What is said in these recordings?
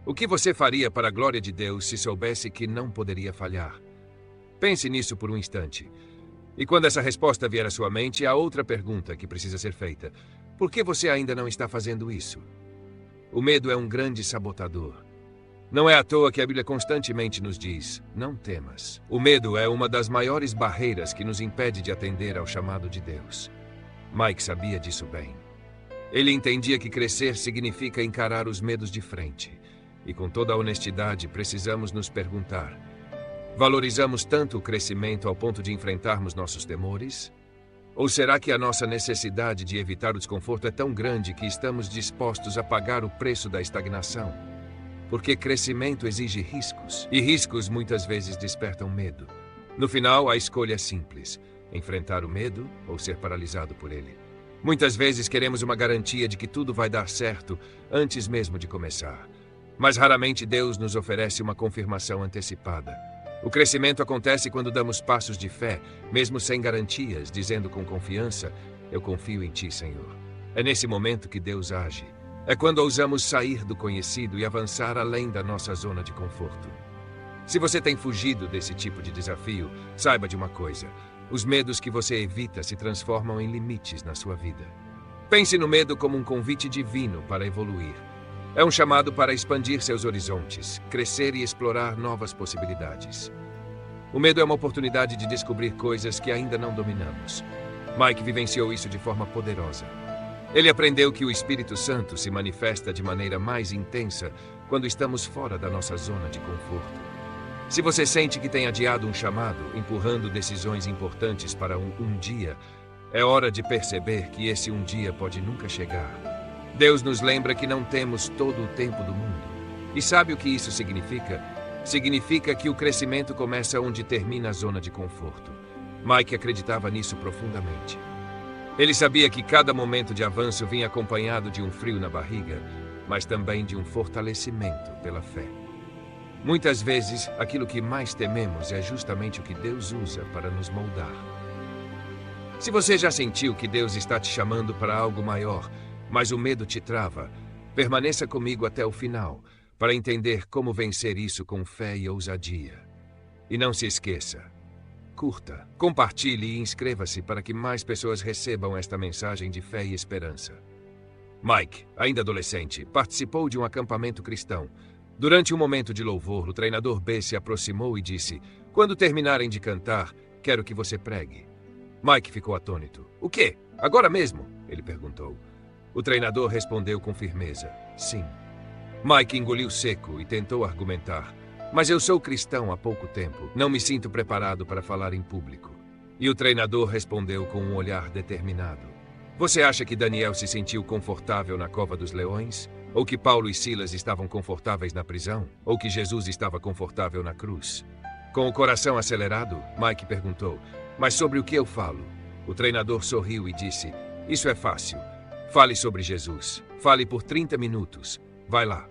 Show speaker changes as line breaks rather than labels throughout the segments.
O que você faria para a glória de Deus se soubesse que não poderia falhar? Pense nisso por um instante. E quando essa resposta vier à sua mente, há outra pergunta que precisa ser feita. Por que você ainda não está fazendo isso? O medo é um grande sabotador. Não é à toa que a Bíblia constantemente nos diz, não temas. O medo é uma das maiores barreiras que nos impede de atender ao chamado de Deus. Mike sabia disso bem. Ele entendia que crescer significa encarar os medos de frente. E com toda a honestidade, precisamos nos perguntar, valorizamos tanto o crescimento ao ponto de enfrentarmos nossos temores? Ou será que a nossa necessidade de evitar o desconforto é tão grande que estamos dispostos a pagar o preço da estagnação? Porque crescimento exige riscos, e riscos muitas vezes despertam medo. No final, a escolha é simples: enfrentar o medo ou ser paralisado por ele. Muitas vezes queremos uma garantia de que tudo vai dar certo antes mesmo de começar. Mas raramente Deus nos oferece uma confirmação antecipada. O crescimento acontece quando damos passos de fé, mesmo sem garantias, dizendo com confiança, eu confio em ti, Senhor. É nesse momento que Deus age. É quando ousamos sair do conhecido e avançar além da nossa zona de conforto. Se você tem fugido desse tipo de desafio, saiba de uma coisa: os medos que você evita se transformam em limites na sua vida. Pense no medo como um convite divino para evoluir. É um chamado para expandir seus horizontes, crescer e explorar novas possibilidades. O medo é uma oportunidade de descobrir coisas que ainda não dominamos. Mike vivenciou isso de forma poderosa. Ele aprendeu que o Espírito Santo se manifesta de maneira mais intensa quando estamos fora da nossa zona de conforto. Se você sente que tem adiado um chamado, empurrando decisões importantes para um dia, é hora de perceber que esse um dia pode nunca chegar. Deus nos lembra que não temos todo o tempo do mundo. E sabe o que isso significa? Significa que o crescimento começa onde termina a zona de conforto. Mike acreditava nisso profundamente. Ele sabia que cada momento de avanço vinha acompanhado de um frio na barriga, mas também de um fortalecimento pela fé. Muitas vezes, aquilo que mais tememos é justamente o que Deus usa para nos moldar. Se você já sentiu que Deus está te chamando para algo maior, mas o medo te trava, permaneça comigo até o final, para entender como vencer isso com fé e ousadia. E não se esqueça, curta, compartilhe e inscreva-se para que mais pessoas recebam esta mensagem de fé e esperança. Mike, ainda adolescente, participou de um acampamento cristão. Durante um momento de louvor, o treinador B se aproximou e disse, quando terminarem de cantar, quero que você pregue. Mike ficou atônito. O quê? Agora mesmo? Ele perguntou. O treinador respondeu com firmeza, sim. Mike engoliu seco e tentou argumentar. Mas eu sou cristão há pouco tempo. Não me sinto preparado para falar em público. E o treinador respondeu com um olhar determinado. Você acha que Daniel se sentiu confortável na cova dos leões? Ou que Paulo e Silas estavam confortáveis na prisão? Ou que Jesus estava confortável na cruz? Com o coração acelerado, Mike perguntou, mas sobre o que eu falo? O treinador sorriu e disse, isso é fácil. Fale sobre Jesus. Fale por 30 minutos. Vai lá.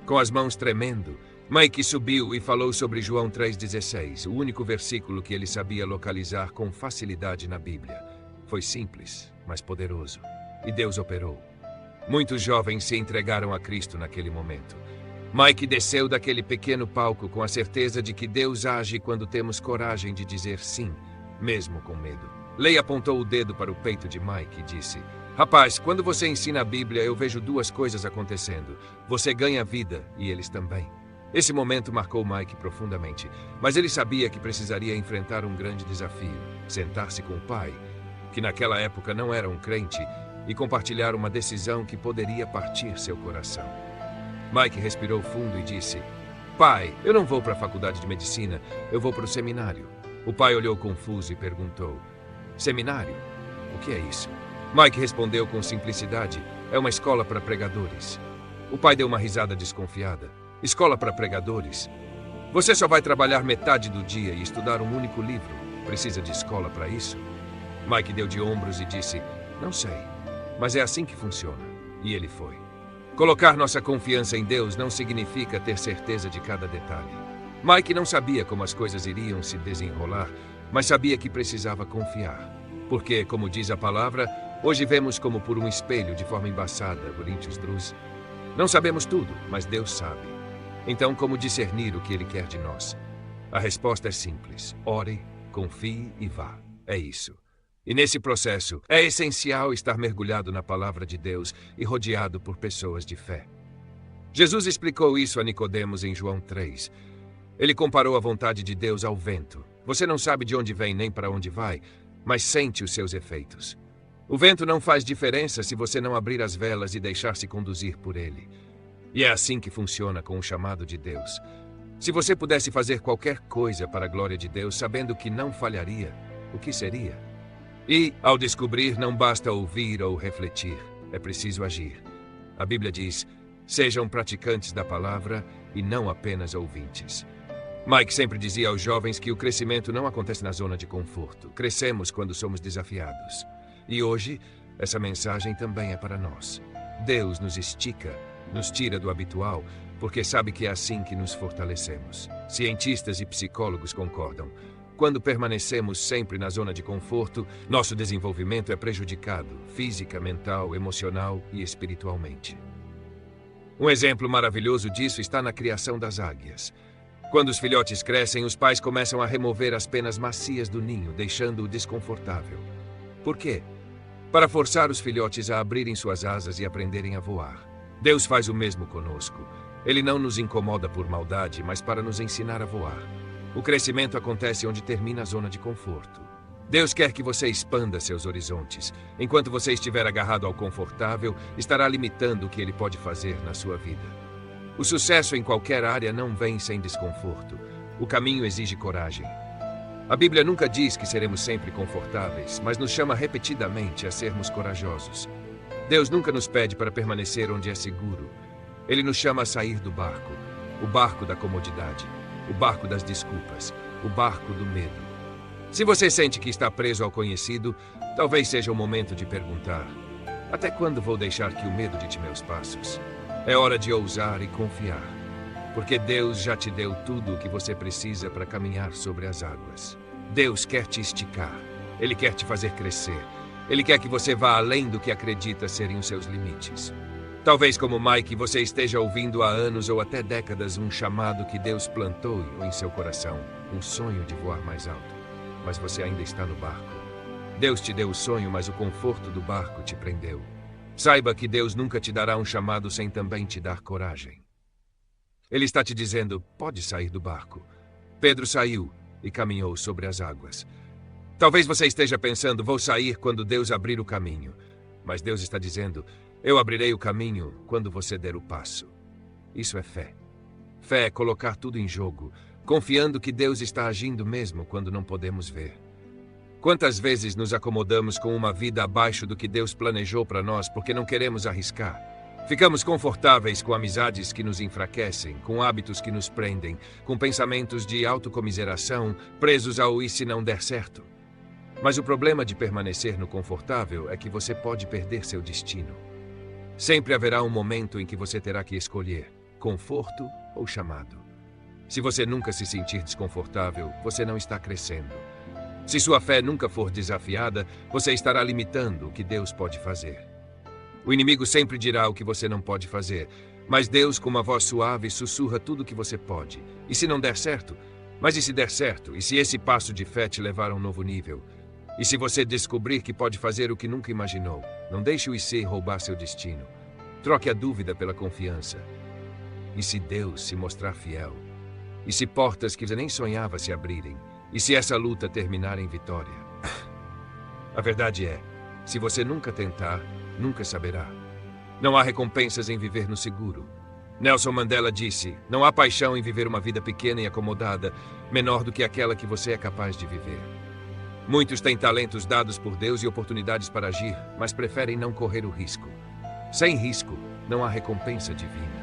Com as mãos tremendo, Mike subiu e falou sobre João 3,16, o único versículo que ele sabia localizar com facilidade na Bíblia. Foi simples, mas poderoso. E Deus operou. Muitos jovens se entregaram a Cristo naquele momento. Mike desceu daquele pequeno palco com a certeza de que Deus age quando temos coragem de dizer sim, mesmo com medo. Leigh apontou o dedo para o peito de Mike e disse, rapaz, quando você ensina a Bíblia, eu vejo duas coisas acontecendo. Você ganha vida e eles também. Esse momento marcou Mike profundamente, mas ele sabia que precisaria enfrentar um grande desafio, sentar-se com o pai, que naquela época não era um crente, e compartilhar uma decisão que poderia partir seu coração. Mike respirou fundo e disse, pai, eu não vou para a faculdade de medicina, eu vou para o seminário. O pai olhou confuso e perguntou, seminário? O que é isso? Mike respondeu com simplicidade, é uma escola para pregadores. O pai deu uma risada desconfiada. Escola para pregadores? Você só vai trabalhar metade do dia e estudar um único livro. Precisa de escola para isso? Mike deu de ombros e disse, não sei, mas é assim que funciona. E ele foi. Colocar nossa confiança em Deus não significa ter certeza de cada detalhe. Mike não sabia como as coisas iriam se desenrolar, mas sabia que precisava confiar. Porque, como diz a palavra, hoje vemos como por um espelho de forma embaçada, Coríntios 12. Não sabemos tudo, mas Deus sabe. Então, como discernir o que Ele quer de nós? A resposta é simples: ore, confie e vá. É isso. E nesse processo, é essencial estar mergulhado na palavra de Deus e rodeado por pessoas de fé. Jesus explicou isso a Nicodemos em João 3. Ele comparou a vontade de Deus ao vento. Você não sabe de onde vem nem para onde vai, mas sente os seus efeitos. O vento não faz diferença se você não abrir as velas e deixar-se conduzir por ele. E é assim que funciona com o chamado de Deus. Se você pudesse fazer qualquer coisa para a glória de Deus, sabendo que não falharia, o que seria? E, ao descobrir, não basta ouvir ou refletir, é preciso agir. A Bíblia diz: sejam praticantes da palavra e não apenas ouvintes. Mike sempre dizia aos jovens que o crescimento não acontece na zona de conforto. Crescemos quando somos desafiados. E hoje, essa mensagem também é para nós. Deus nos estica, nos tira do habitual, porque sabe que é assim que nos fortalecemos. Cientistas e psicólogos concordam. Quando permanecemos sempre na zona de conforto, nosso desenvolvimento é prejudicado, física, mental, emocional e espiritualmente. Um exemplo maravilhoso disso está na criação das águias. Quando os filhotes crescem, os pais começam a remover as penas macias do ninho, deixando-o desconfortável. Por quê? Para forçar os filhotes a abrirem suas asas e aprenderem a voar. Deus faz o mesmo conosco. Ele não nos incomoda por maldade, mas para nos ensinar a voar. O crescimento acontece onde termina a zona de conforto. Deus quer que você expanda seus horizontes. Enquanto você estiver agarrado ao confortável, estará limitando o que Ele pode fazer na sua vida. O sucesso em qualquer área não vem sem desconforto. O caminho exige coragem. A Bíblia nunca diz que seremos sempre confortáveis, mas nos chama repetidamente a sermos corajosos. Deus nunca nos pede para permanecer onde é seguro. Ele nos chama a sair do barco, o barco da comodidade, o barco das desculpas, o barco do medo. Se você sente que está preso ao conhecido, talvez seja o momento de perguntar: até quando vou deixar que o medo dite meus passos? É hora de ousar e confiar, porque Deus já te deu tudo o que você precisa para caminhar sobre as águas. Deus quer te esticar, Ele quer te fazer crescer, Ele quer que você vá além do que acredita serem os seus limites. Talvez como Mike você esteja ouvindo há anos ou até décadas um chamado que Deus plantou em seu coração, um sonho de voar mais alto, mas você ainda está no barco. Deus te deu o sonho, mas o conforto do barco te prendeu. Saiba que Deus nunca te dará um chamado sem também te dar coragem. Ele está te dizendo: pode sair do barco. Pedro saiu e caminhou sobre as águas. Talvez você esteja pensando: vou sair quando Deus abrir o caminho. Mas Deus está dizendo: eu abrirei o caminho quando você der o passo. Isso é fé. Fé é colocar tudo em jogo, confiando que Deus está agindo mesmo quando não podemos ver. Quantas vezes nos acomodamos com uma vida abaixo do que Deus planejou para nós porque não queremos arriscar? Ficamos confortáveis com amizades que nos enfraquecem, com hábitos que nos prendem, com pensamentos de autocomiseração, presos ao "e se não der certo?". Mas o problema de permanecer no confortável é que você pode perder seu destino. Sempre haverá um momento em que você terá que escolher conforto ou chamado. Se você nunca se sentir desconfortável, você não está crescendo. Se sua fé nunca for desafiada, você estará limitando o que Deus pode fazer. O inimigo sempre dirá o que você não pode fazer, mas Deus, com uma voz suave, sussurra tudo o que você pode. E se não der certo? Mas e se der certo? E se esse passo de fé te levar a um novo nível? E se você descobrir que pode fazer o que nunca imaginou? Não deixe o IC roubar seu destino. Troque a dúvida pela confiança. E se Deus se mostrar fiel? E se portas que você nem sonhava se abrirem? E se essa luta terminar em vitória? A verdade é, se você nunca tentar, nunca saberá. Não há recompensas em viver no seguro. Nelson Mandela disse: não há paixão em viver uma vida pequena e acomodada, menor do que aquela que você é capaz de viver. Muitos têm talentos dados por Deus e oportunidades para agir, mas preferem não correr o risco. Sem risco, não há recompensa divina.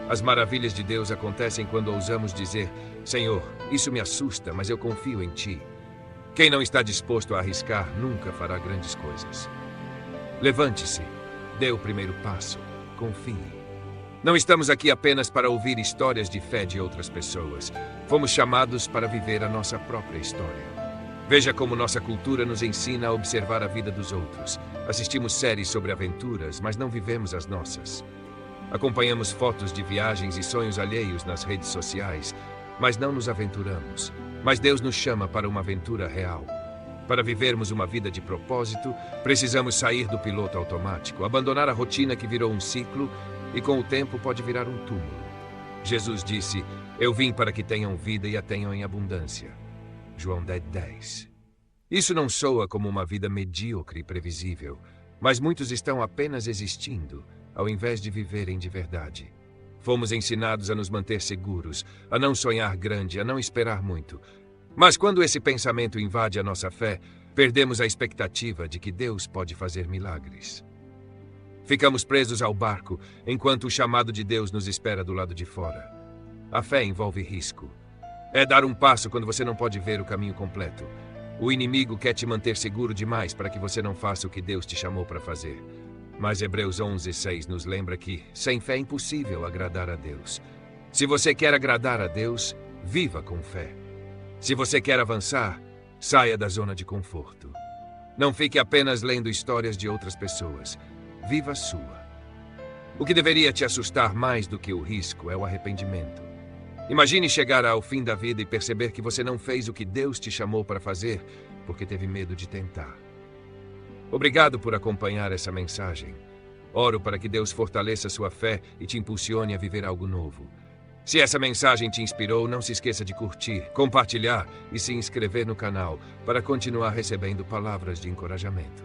As maravilhas de Deus acontecem quando ousamos dizer: Senhor, isso me assusta, mas eu confio em Ti. Quem não está disposto a arriscar nunca fará grandes coisas. Levante-se, dê o primeiro passo, confie. Não estamos aqui apenas para ouvir histórias de fé de outras pessoas. Fomos chamados para viver a nossa própria história. Veja como nossa cultura nos ensina a observar a vida dos outros. Assistimos séries sobre aventuras, mas não vivemos as nossas. Acompanhamos fotos de viagens e sonhos alheios nas redes sociais, mas não nos aventuramos. Mas Deus nos chama para uma aventura real. Para vivermos uma vida de propósito, precisamos sair do piloto automático, abandonar a rotina que virou um ciclo e com o tempo pode virar um túmulo. Jesus disse: "Eu vim para que tenham vida e a tenham em abundância." João 10:10. Isso não soa como uma vida medíocre e previsível, mas muitos estão apenas existindo, ao invés de viverem de verdade. Fomos ensinados a nos manter seguros, a não sonhar grande, a não esperar muito. Mas quando esse pensamento invade a nossa fé, perdemos a expectativa de que Deus pode fazer milagres. Ficamos presos ao barco, enquanto o chamado de Deus nos espera do lado de fora. A fé envolve risco. É dar um passo quando você não pode ver o caminho completo. O inimigo quer te manter seguro demais para que você não faça o que Deus te chamou para fazer. Mas Hebreus 11:6 nos lembra que, sem fé é impossível agradar a Deus. Se você quer agradar a Deus, viva com fé. Se você quer avançar, saia da zona de conforto. Não fique apenas lendo histórias de outras pessoas. Viva a sua. O que deveria te assustar mais do que o risco é o arrependimento. Imagine chegar ao fim da vida e perceber que você não fez o que Deus te chamou para fazer porque teve medo de tentar. Obrigado por acompanhar essa mensagem. Oro para que Deus fortaleça sua fé e te impulsione a viver algo novo. Se essa mensagem te inspirou, não se esqueça de curtir, compartilhar e se inscrever no canal para continuar recebendo palavras de encorajamento.